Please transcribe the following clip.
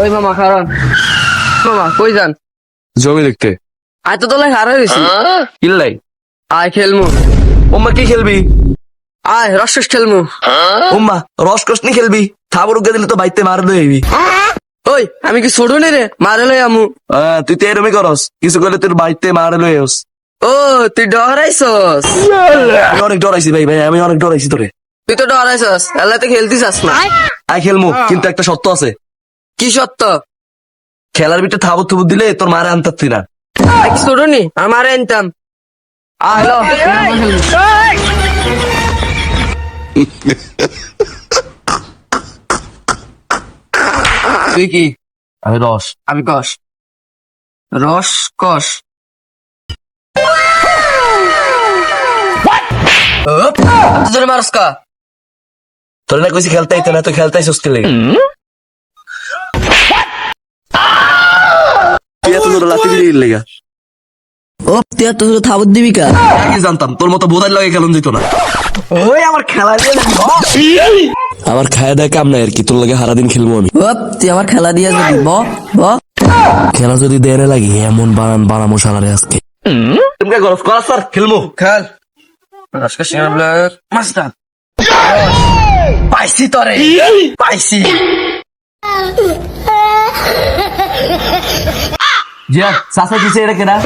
ওই মামা কারণ মামা কই যান? জমি দেখতে। আয় তো তোলাই হার হয়ে গেছি। কিল্লাই আয় খেলমু। ওম্মা কি খেলবি? আয় রসস খেলমু। ওম্মা রসকস নি খেলবি? থাবর উগে দিলে তো বাইতে মার লইবি। ওই আমি কি ছোট নি রে, মারে লই আমু। তুই তো এরমই করস, কিছু করলে তোর বাইতে মার লইস। ও তুই ডরাইছস? আমি অনেক ডরাইছি ভাই, আমি অনেক ডরাইছি তোরে। তুই তো ডরাইছস, এলাতে খেলতে চাস না। আই খেলমু, কিন্তু একটা শর্ত আছে। কি সত্য? খেলার ভিতরে থাবর থুবুর দিলে তোর মারে আনতাছি না। আয় কি ছোট নি, আমারে আনতাম। আয় লো। তুই কি? আমি রস। আমি কস। রস কস। তোর মারস কা? তোর না কইছি খেলতে আইতে না, তো খেলতে আইসস কে লেগে? তুই এত জোরে লাথি দিলি এর লেগা? ও তুই তো থাবত দিবি কা? আগে জানতাম তোর মতো বোধার লাগে খেলন যেত না। ওই আমার খেলা দিয়ে আমার খায় দেয় কাম নাই আর কি, তোর লাগে সারাদিন খেলবো আমি। ও তুই আমার খেলা দিয়ে যাবি ব ব। খেলা যদি দেয় না লাগে এমন বানামো সালারে আজকে। তুমি কে গরজ করা স্যার খেলবো? খেল রসকা সিঙ্গার ব্লার মাস্টার পাইছি তরে পাইছি। জিয়া সাসা দিছে এটা কেডা?